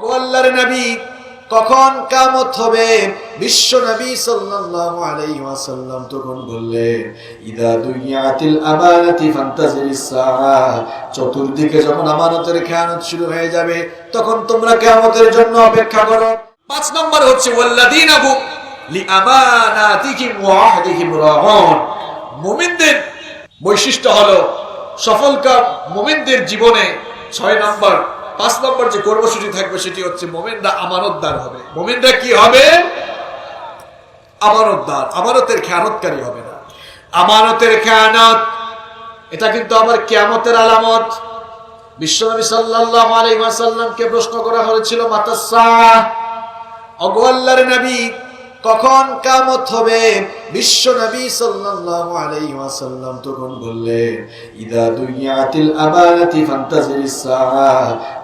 ওগো আল্লাহর নবী, কখন কিয়ামত হবে? বিশ্ব নবী সাল্লাল্লাহু আলাইহি ওয়াসাল্লাম তখন বললেন, ইদা দুইয়াতিল আমানাতি ফান্তাজিরিস সাআ, চতুর্দিকে যখন আমানতের খেয়ানত শুরু হয়ে যাবে তখন তোমরা কিয়ামতের জন্য অপেক্ষা করো। 5 নম্বর হচ্ছে ওয়াল্লাযীনা হুম লিআমানাতিহিম ওয়া আহদিহিম রাউন। মুমিনদের বৈশিষ্ট্য হলো সফলকাম মুমিনদের জীবনে 6 নম্বর 5 নম্বর যে কর্মসূচি থাকবে সেটি হচ্ছে মুমিনরা আমানতদার হবে। মুমিনরা কি হবে? আমানতদার, আমানতের খেয়ানতকারী হবে না। আমানতের খেয়ানত এটা কিন্তু আবার কিয়ামতের আলামত। বিশ্বনবী সাল্লাল্লাহু আলাইহি ওয়াসাল্লামকে প্রশ্ন করা হয়েছিল, মাতাস সাআ, ওগো আল্লাহর নবী, কখন কিয়ামত হবে? বিশ্ব নবী সাল্লাল্লাহু আলাইহি ওয়াসাল্লাম তখন বললেন, ইদা দুইয়াতিল আমানাতি ফান্তাজিরিস সাআ,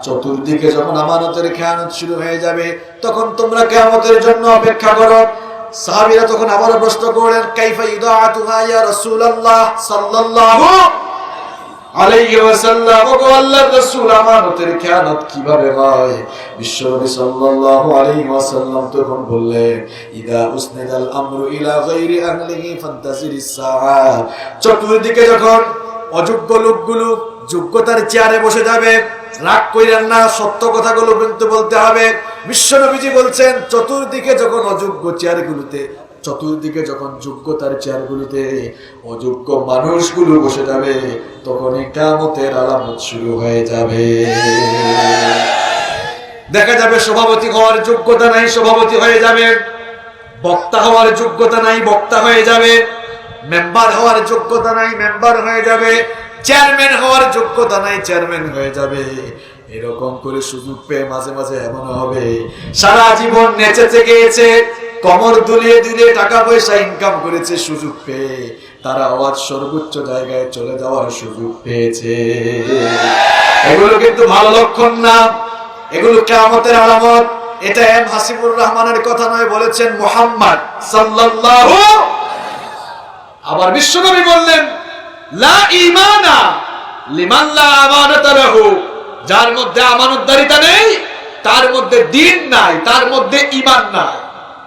চতুর্দিকে যখন আমানতের খেয়ানত শুরু হয়ে যাবে তখন তোমরা কিয়ামতের জন্য অপেক্ষা করো। সাহাবীরা তখন আবার প্রশ্ন করলেন, কাইফা ইদাআতুহা ইয়া রাসূলুল্লাহ সাল্লাল্লাহু আলাইহি ওয়াসাল্লাম, ওগো আল্লাহর রাসূল, আমানতের খেয়ানত কিভাবে হয়? বিশ্বনবী সাল্লাল্লাহু আলাইহি ওয়াসাল্লাম তখন বললেন, ইদা উসনিদাল আমরু ইলা গায়রি আহলিহি ফান্তাজিরিস সাআ, চতুর্দিকে যখন অযোগ্য লোকগুলো যোগ্যতার চেয়ারে বসে যাবে, রাগ কইরেন না, সত্য কথাগুলো কিন্তু বলতে হবে। বিশ্বনবীজি বলছেন, চতুর্দিকে যখন অযোগ্য চেয়ারগুলোতে, চতুর্দিকে যখন যোগ্যতার চেয়ারগুলোতে অযোগ্য মানুষগুলো বসে যাবে তখনই কিয়ামতের আলামত শুরু হয়ে যাবে। দেখা যাবে সভাপতি হওয়ার যোগ্যতা নাই, সভাপতি হয়ে যাবে। বক্তা হওয়ার যোগ্যতা নাই, বক্তা হয়ে যাবে। মেম্বার হওয়ার যোগ্যতা নাই, মেম্বার হয়ে যাবে। চেয়ারম্যান হওয়ার যোগ্যতা নাই, চেয়ারম্যান হয়ে যাবে। এরকম করে সুযোগ পেয়ে মাঝে মাঝে এমন হবে সারা জীবন নেচেছে গেয়েছে, কমর দুলিয়ে দুলিয়ে টাকা পয়সা ইনকাম করেছে, সুযোগ পেয়ে তারা আওয়াজ সর্বোচ্চ জায়গায় চলে যাওয়ার সুযোগ পেয়েছে। এগুলো কিন্তু ভালো লক্ষণ না, এগুলো কিয়ামতের আলামত। এটা এম হাসিবুর রহমানের কথা নয়, বলেছেন মুহাম্মদ সাল্লাল্লাহু। আবার বিশ্বনবী বললেন, লা ঈমানা লিমান লা আমানাতা লাহু, যার মধ্যে আমানতদারিতা নেই তার মধ্যে দ্বীন নাই, তার মধ্যে ঈমান নাই।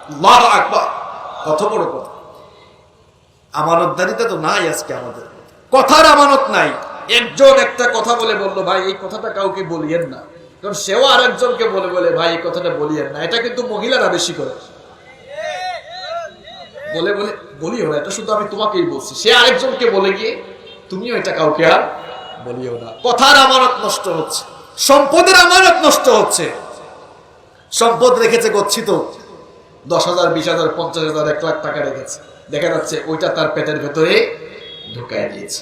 আল্লাহু আকবার, কত বড় কথা! আমানতদারিতা তো নাই আজকে আমাদের, কথার আমানত নাই। একজন একটা কথা বলে বললো, ভাই এই কথাটা কাউকে বলিয়েন না, কারণ সেও আরেকজনকে বলে বলে, ভাই এই কথাটা বলিয়েন না। এটা কিন্তু মহিলারা বেশি করে বলে বলে, বলিও না, এটা শুধু আমি তোমাকেই বলছি। সে আরেকজনকে বলে গিয়ে তুমিও এটা কাউকে আর বলিও না। কথার আমানত নষ্ট হচ্ছে, সম্পদের আমানত নষ্ট হচ্ছে। সম্পদ রেখেছে গচ্ছিত 10,000, 20,000, 50,000, 1 লাখ টাকা রেখেছে, দেখা যাচ্ছে ওইটা তার পেটের ভেতরে ঢুকায় দিয়েছে।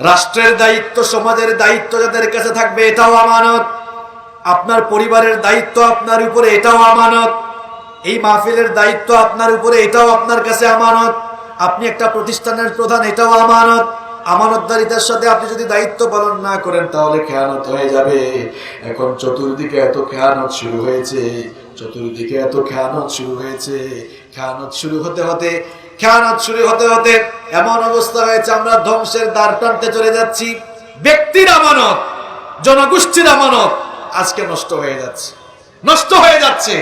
রাষ্ট্রের দায়িত্ব, সমাজের দায়িত্ব যাদের কাছে থাকবে এটাও আমানত। আপনার পরিবারের দায়িত্ব আপনার উপরে, এটাও আমানত। এই মাহফিলের দায়িত্ব আপনার উপরে, এটাও আপনার কাছে আমানত। আপনি একটা প্রতিষ্ঠানের প্রধান, এটাও আমানত। আমানতদারিতার সাথে আপনি যদি দায়িত্ব পালন না করেন তাহলে খেয়ানত হয়ে যাবে। এখন চতুর্দিকে এত খেয়ানত শুরু হয়েছে, চতুর্দিকে এত খেয়ানত শুরু হয়েছে। খেয়ানত শুরু হতে হতে, খেয়ানত শুরু হতে হতে এমন অবস্থা হয়েছে আমরা ধ্বংসের দ্বার প্রান্তে চলে যাচ্ছি। ব্যক্তির আমানত, জনগোষ্ঠীর আমানত আজকে নষ্ট হয়ে যাচ্ছে, নষ্ট হয়ে যাচ্ছে।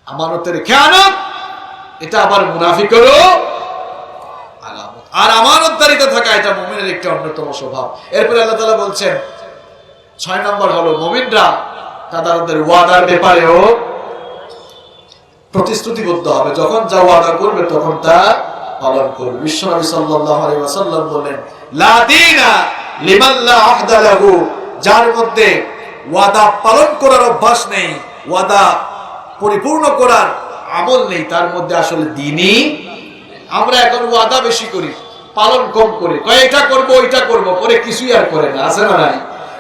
আমানতের খেয়ানত এটা আবার মুনাফিকেরও আলামত। আর আমানতদারিতা থাকা এটা মুমিনের একটা অন্যতম স্বভাব। এরপরে আল্লাহ তাআলা বলছেন 6 নম্বর হলো মুমিনরা তাদের ওয়াদার ব্যাপারেও প্রতিশ্রুতিবদ্ধ হবে। যখন যা ওয়াদা করবে তখন তা পালন করবে। বিশ্বনবী সাল্লাল্লাহু আলাইহি ওয়াসাল্লাম বলেন, লা দীনা লিমান লা আহদা লাহু, যার মধ্যে ওয়াদা পালন করার অভ্যাস নেই, ওয়াদা পরিপূর্ণ করার আমল নেই, তার মধ্যে আসলে দ্বীনই। আমরা এখন ওয়াদা বেশি করি, পালন কম করি। কয় এটা করব, ওইটা করব, পরে কিছুই আর করে না। আছে না নাই?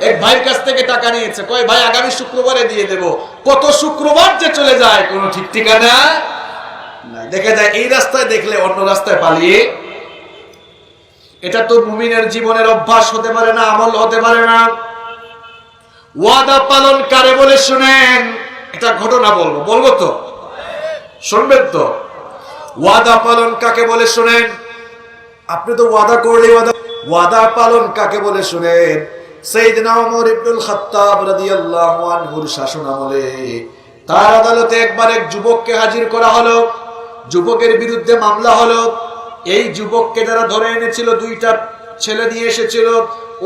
এক ভাইয়ের কাছ থেকে টাকা নিয়েছে, কয় ভাই আগামী শুক্রবারে দিয়ে দেব। কত শুক্রবার যে চলে যায় কোনো ঠিক ঠিকানা নাই। দেখা যায় এই রাস্তায় দেখলে অন্য রাস্তায় পালিয়ে। এটা তো মুমিনের জীবনের অভ্যাস হতে পারে না, আমল হতে পারে না। ওয়াদা পালন কারে বলে শুনেন, এটা ঘটনা বলবো, বলবো তো শুনবেন তো। ওয়াদা পালন কাকে বলে শুনেন। আপনি তো ওয়াদা করলে ওয়াদা পালন কাকে বলে শুনেন। সাইয়েদনা ওমর ইবনুল খাত্তাব রাদিয়াল্লাহু আনহুর শাসনামলে তার আদালতে একবার এক যুবককে হাজির করা হলো। যুবকের বিরুদ্ধে মামলা হলো। এই যুবককে যারা ধরে এনেছিল, দুইটা ছেলে নিয়ে এসেছিল,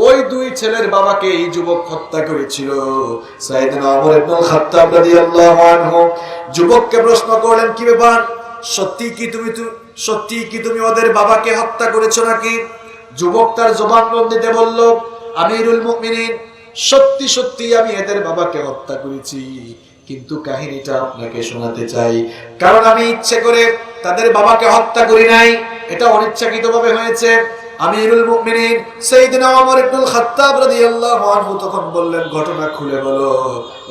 ওই দুই ছেলের বাবাকে এই যুবক হত্যা করেছিল। সাইয়েদনা ওমর ইবনুল খাত্তাব রাদিয়াল্লাহু আনহু যুবককে প্রশ্ন করলেন, কি ব্যাপার, সত্যি কি তুমি ওদের বাবাকে হত্যা করেছো নাকি? যুবক তার জবানবন্দিতে বলল, আমিরুল মুমিনিন, সত্যি সত্যি আমি এদের বাবাকে হত্যা করেছি, কিন্তু কাহিনীটা আপনাকে শোনাতে চাই, কারণ আমি ইচ্ছে করে তাদের বাবাকে হত্যা করি নাই, এটা অনিচ্ছাকৃতভাবে হয়েছে। আমিরুল মুমিনিন সাইয়েদনা ওমর ইবনুল খাত্তাব রাদিয়াল্লাহু আনহু তখন বললেন, ঘটনা খুলে বলো।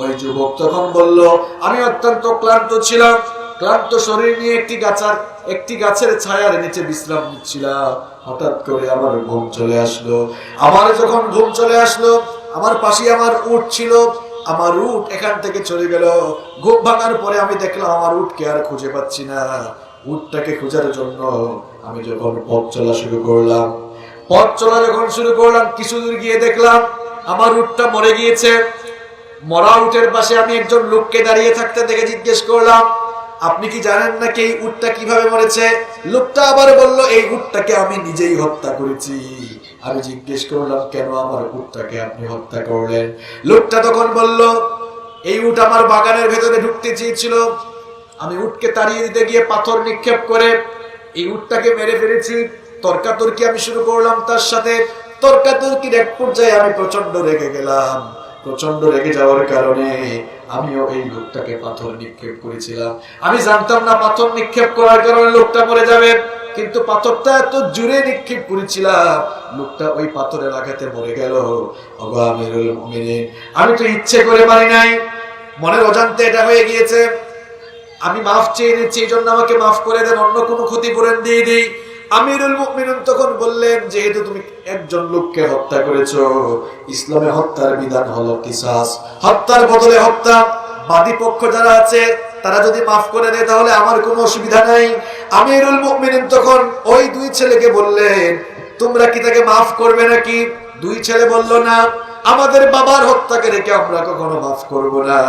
ওই যুবক তখন বলল, আমি অত্যন্ত ক্লান্ত ছিলাম, ক্লান্ত শরীর নিয়ে একটি গাছের ছায়ার নিচে বিশ্রাম নিচ্ছিলাম, হঠাৎ করে আমার ঘুম চলে আসলো। আমার যখন ঘুম চলে আসলো, আমার পাশে আমার উট ছিল, আমার উট এখান থেকে চলে গেল। ঘুম ভাঙার পরে আমি দেখলাম আমার উটকে আর খুঁজে পাচ্ছি না। উটটাকে খোঁজার জন্য আমি যখন পথ চলা শুরু করলাম, কিছু দূর গিয়ে দেখলাম আমার উটটা মরে গিয়েছে। মরা উটের পাশে আমি একজন লোককে দাঁড়িয়ে থাকতে দেখে জিজ্ঞেস করলাম, আপনি কি জানেন নাকি এই উটটা কিভাবে মরেছে? লোকটা আবার বলল, এই উটটাকে আমি নিজেই হত্যা করেছি। আমি জিজ্ঞেস করলাম, কেন আমার উটটাকে আপনি হত্যা করলেন? লোকটা তখন বলল, এই উট আমার বাগানের ভেতরে ঢুকতে চেয়েছিল, আমি উটকে তাড়িয়ে দিতে গিয়ে পাথর নিক্ষেপ করে এই উটটাকে মেরে ফেলেছি। তর্কাতর্কি আমি শুরু করলাম তার সাথে। তর্কাতর্কির এক পর্যায়ে আমি প্রচন্ড রেগে গেলাম। প্রচন্ড রেগে যাওয়ার কারণে আমিও এই লোকটাকে পাথর নিক্ষেপ করেছিলাম। আমি জানতাম না পাথর নিক্ষেপ করার কারণে লোকটা মরে যাবে, কিন্তু পাথরটা এত জোরে নিক্ষেপ করেছিলাম, লোকটা ওই পাথরের আঘাতে মরে গেল। ওগো আমিরুল মুমিনিন, আমি তো ইচ্ছে করে মারি নাই, মনের অজান্তে এটা হয়ে গিয়েছে। আমি মাফ চেয়ে নিচ্ছি, এই জন্য আমাকে মাফ করে দেন, অন্য কোনো ক্ষতিপূরণ দিয়ে দিই। আমিরুল মুমিনিন তখন বললেন, যেহেতু তুমি একজন লোককে হত্যা করেছো, ইসলামে হত্যার বিধান হলো কিসাস, হত্যার বদলে হত্যা। বাদী পক্ষ যারা আছে তারা যদি মাফ করে দেয় তাহলে আমার কোনো অসুবিধা নাই। আমিরুল মুমিনিন তখন ওই দুই ছেলেকে বললেন, তোমরা কি তাকে মাফ করবে নাকি? দুই ছেলে বলল, না, আমাদের বাবার হত্যাকে রেখে আমরা কখনো মাফ করব না।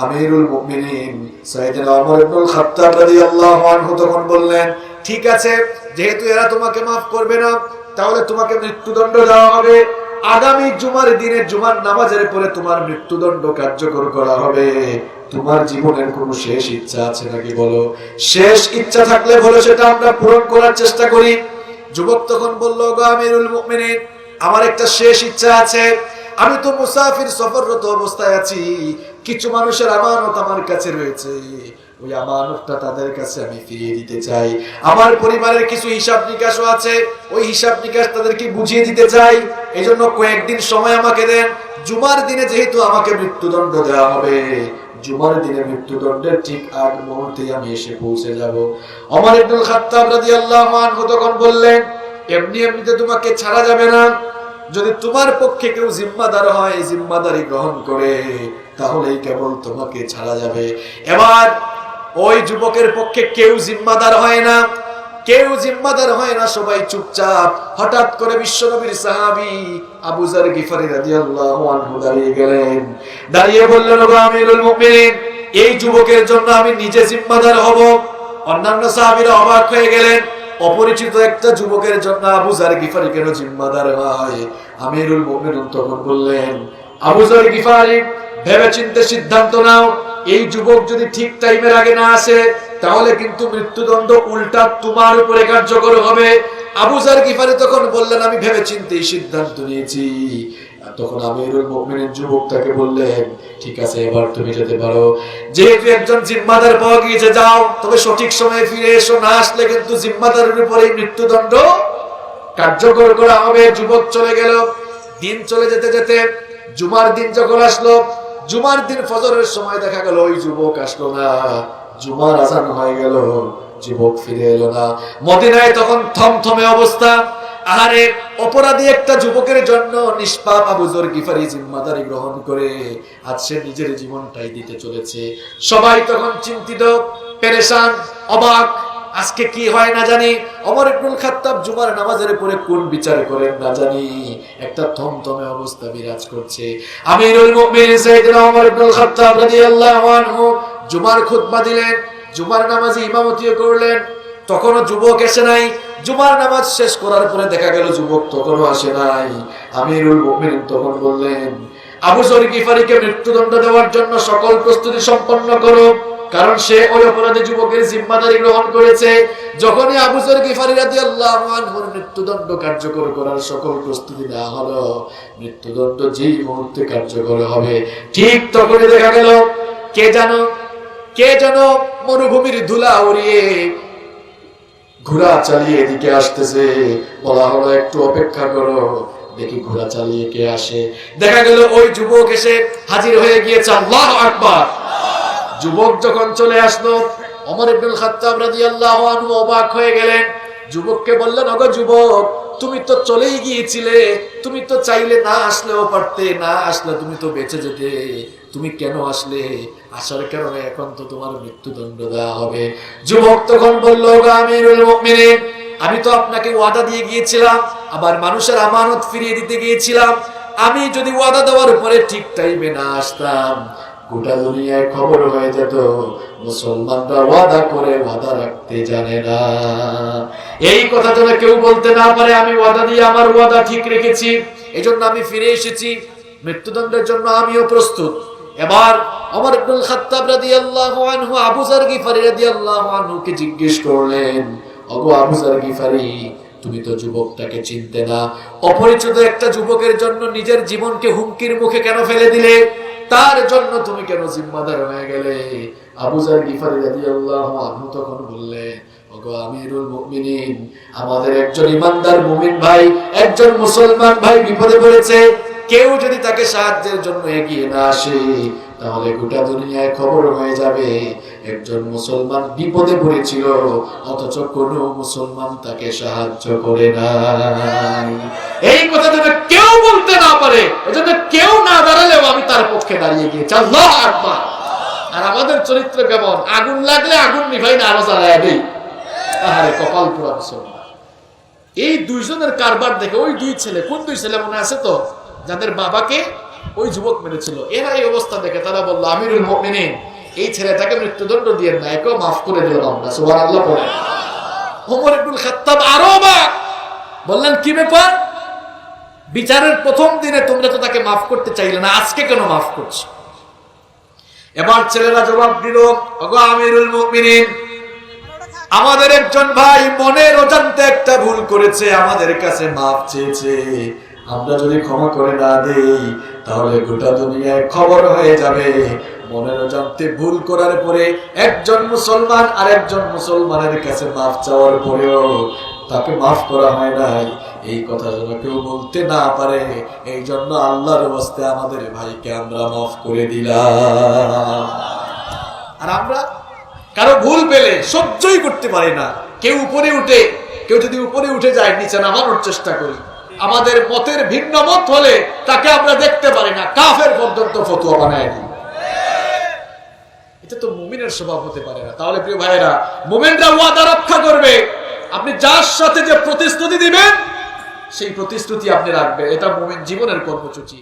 আমিরুল মুমিনিন সাইয়েদনা ওমর ইবনুল খাত্তাব রাদিয়াল্লাহু আনহু তখন বললেন, ঠিক আছে, যেহেতু এরা তোমাকে মাফ করবে না, তাহলে তোমাকে মৃত্যুদণ্ড দেওয়া হবে। আগামী জুমার দিনে জুমার নামাজের পরে তোমার মৃত্যুদণ্ড কার্যকর করা হবে। তোমার জীবনের কোনো শেষ ইচ্ছা আছে নাকি বলো? শেষ ইচ্ছা থাকলে বলো, সেটা আমরা পূরণ করার চেষ্টা করি। যুবক তখন বলল, গো আমিরুল মুমিনিন, আমার একটা শেষ ইচ্ছা আছে। আমি তো মুসাফির, সফররত অবস্থায় আছি, কিছু মানুষের আমানত আমার কাছে রয়েছে, ওই আমানতটা তাদের কাছে আমি ফিরিয়ে দিতে চাই। আমার পরিবারের কিছু হিসাব নিকাশও আছে, ওই হিসাব নিকাশ তাদেরকে বুঝিয়ে দিতে চাই। এই জন্য কয়েকদিন সময় আমাকে দেন। জুমার দিনে যেহেতু আমাকে মৃত্যুদণ্ড দেওয়া হবে, জুমার দিনে মৃত্যুদণ্ডের ঠিক আগ মুহূর্তে আমি এসে পৌঁছে যাব। ওমর ইবনুল খাত্তাব রাদিয়াল্লাহু আনহু তখন বললেন, এমনিতে তোমাকে ছাড়া যাবে না। যদি তোমার পক্ষে কেউ জিম্মাদার হয়, জিম্মাদারি গ্রহণ করে, তাহলেই কেবল তোমাকে ছাড়া যাবে। এবার ওই যুবকের পক্ষে কেউ জিম্মাদার হয় না, সবাই চুপচাপ। হঠাৎ করে বিশ্বনবীর সাহাবী আবু যার গিফারি রাদিয়াল্লাহু আনহু দাঁড়িয়ে গেলেন। দাঁড়িয়ে বললেন, ওগো আমিরুল মুমিনিন, এই যুবকের জন্য আমি নিজে জিম্মাদার হব। অন্যান্য সাহাবীরা অবাক হয়ে গেলেন, অপরিচিত একটা যুবকের জন্য আবু যার গিফারি কেন জিম্মাদার হয়? আমিরুল মুমিনিন তখন বললেন, আবু যার গিফারি, ভেবেচিন্তে সিদ্ধান্ত নাও। এই যুবক যদি ঠিক টাইমের আগে না আসে, তাহলে কিন্তু মৃত্যুদণ্ড উল্টা তোমার উপরে কার্যকর হবে। আবু যার গিফারি তখন বললেন, আমি ভেবেচিন্তে সিদ্ধান্ত নিয়েছি। তখন আমিরুল মুমিনিন যুবকটাকে বললেন, ঠিক আছে, এবার তুমি যেতে পারো। যেহেতু একজন জিম্মাদার পাওয়া গিয়েছে, যাও, তবে সঠিক সময়ে ফিরে এসো। না আসলে কিন্তু জিম্মাদারের উপরে মৃত্যুদণ্ড কার্যকর করা হবে। যুবক চলে গেল। দিন চলে যেতে যেতে জুমার দিন যখন আসলো, জুমার দিন ফজরের সময় দেখা গেল ওই যুবক আসলো না। জুমার আজান হয়ে গেল, যুবক ফিরে এলো না। মদিনায় তখন থমথমে অবস্থা। আহারে, অপরাধী একটা যুবকের জন্য নিষ্পাপ আবু যর গিফারি জিম্মাদারি গ্রহণ করে আজ সে নিজের জীবনটাই দিতে চলেছে। সবাই তখন চিন্তিত, পেরেশান, অবাক। আজকে কি হয় না জানি। ওমর ইবনুল খাত্তাব জুমার নামাজের পরে কোন বিচার করেন না জানি, একটা থমথমে অবস্থা বিরাজ করছে। আমিরুল মুমিনিন সাইয়েদনা ওমর ইবনুল খাত্তাব রাদিয়াল্লাহু আনহু জুমার খুতবা দিলেন, জুমার নামাজে ইমামতিও করলেন। তখনও যুবক এসে নাই। জুমার নামাজ শেষ করার পরে দেখা গেল যুবক তখনও আসে নাই। আমিরুল মুমিনিন তখন বললেন, আবু যর গিফারিকে মৃত্যুদণ্ড দেওয়ার জন্য সকল প্রস্তুতি সম্পন্ন করো, কারণ সে ওই অপরাধী যুবকের জিম্মাদারি গ্রহণ করেছে। যখনই আবু যর গিফারি রাদিয়াল্লাহু আনহুর মৃত্যুদণ্ড কার্যকর করার সকল প্রস্তুতি নেওয়া হলো, মৃত্যুদণ্ড যেই মুহূর্তে কার্যকর হবে ঠিক তখনই দেখা গেল কে যেন মরুভূমির ধুলা উড়িয়ে ঘোড়া চালিয়ে এদিকে আসতেছে। বলা হলো একটু অপেক্ষা করো, দেখি ঘোড়া চালিয়ে কে আসে। দেখা গেল ওই যুবক এসে হাজির হয়ে গিয়েছে। আল্লাহু আকবার। যুবক যখন চলে আসলো, ওমর ইবনুল খাত্তাব রাদিয়াল্লাহু আনহু অবাক হয়ে গেলেন। যুবককে বললেন, ওগো যুবক, তুমি তো চলেই গিয়েছিলে, তুমি তো চাইলে না আসলেও পারতে, না আসলে তুমি তো বেঁচে যেতে, তুমি কেন আসলে? আসার কারণে এখন তো তোমার মৃত্যুদণ্ড দেওয়া হবে। যুবক তখন বলল, ওগো আমিরুল মুমিনিন, আমি তো আপনাকে ওয়াদা দিয়ে গিয়েছিলাম, আবার মানুষের আমানত ফিরিয়ে দিতে গিয়েছিলাম। আমি যদি ওয়াদা দেওয়ার পরে ঠিক টাইমে না আসতাম, গোটা দুনিয়ায় খবর হয়ে যেত মুসলমানরা ওয়াদা করে ওয়াদা রাখতে জানে না। এই কথা যেন কেউ বলতে না পারে আমি ওয়াদা দিয়ে আমার ওয়াদা ঠিক রেখেছি, এজন্য আমি ফিরে এসেছি, মৃত্যুদণ্ডের জন্য আমিও প্রস্তুত। এবার ওমর ইবনুল খাত্তাব রাদিয়াল্লাহু আনহু আবু যর গিফারি রাদিয়াল্লাহু আনহুকে জিজ্ঞেস করলেন, ওগো আবু যর গিফারি, তুমি তো যুবকটাকে চিনতে না, অপরিচিত একটা যুবকের জন্য নিজের জীবনকে হুমকির মুখে কেন ফেলে দিলে? তার জন্য তুমি কেন জিম্মাদার হয়ে গেলে? আবু যর গিফারি রাদিয়াল্লাহু আনহু তখন বললেন, ওগো আমিরুল মুমিনিন, আমাদের একজন ইমানদার মুমিন ভাই, একজন মুসলমান ভাই বিপদে পড়েছে। কেউ যদি তাকে সাহায্যের জন্য এগিয়ে না আসে, তাহলে গোটা দুনিয়ায় খবর হয়ে যাবে একজন মুসলমান বিপদে পড়েছিল, অথচ কোন মুসলমান তাকে সাহায্য করে নাই। এই কথা যেন কেউ বলতে না পারে, এজন্য কেউ না দাঁড়ালেও আমি তার পক্ষে দাঁড়িয়ে গিয়েছি। আল্লাহু আকবার। আর আমাদের চরিত্র কেমন? আগুন লাগলে আগুন নিভাই না, আরো জ্বালায় দেই। আরে কপাল পোড়া মুসলমান। এই দুইজনের কারবার দেখে ওই দুই ছেলে, কোন দুই ছেলে মনে আছে তো, যাদের বাবাকে ওই যুবক মেরেছিল, এরা এই অবস্থা দেখে তারা বলল, আমিরুল মুমিনিন, এই ছেলেটাকে মৃত্যুদণ্ড দিয়ে না, একেও মাফ করে দিলাম আমরা। সুবহানাল্লাহ পড়ে। ওমর ইবনুল খাত্তাব আরো অবাক, বললেন, কি ব্যাপার? বিচারের প্রথম দিনে তোমরা তো তাকে মাফ করতে চাইলে না, আজকে কেন মাফ করছো? এবার ছেলেরা জবাব দিল, ওগো আমিরুল মুমিনিন, আমাদের একজন ভাই মনের অজান্তে একটা ভুল করেছে, আমাদের কাছে মাফ চেয়েছে। আমরা যদি ক্ষমা করে না দেই, তাহলে গোটা দুনিয়ায় খবর হয়ে যাবে মনের অজান্তে ভুল করার পরে একজন মুসলমান আর একজন মুসলমানের কাছে মাফ চাওয়ার পরেও তাকে মাফ করা হয় নাই। এই কথা যেন কেউ বলতে না পারে, এই জন্য আল্লাহর ওয়াস্তে আমাদের ভাইকে আমরা মাফ করে দিলাম। আর আমরা কারো ভুল পেলে সহ্যই করতে পারি না। কেউ যদি উপরে উঠে যায়, নিচে নামানোর চেষ্টা করি। আমাদের মতের ভিন্ন মত হলে তাকে আমরা দেখতে পারি না, কাফের পর্যন্ত ফতোয়া বানায় দিই। এটা তো মুমিনের স্বভাব হতে পারে না। তাহলে প্রিয় ভাইয়েরা, মুমিনরা ওয়াদা রক্ষা করবে। আপনি যার সাথে যে প্রতিশ্রুতি দিবেন, সেই প্রতিশ্রুতি আপনি রাখবেন। এটা মুমিন জীবনের কর্মসূচি।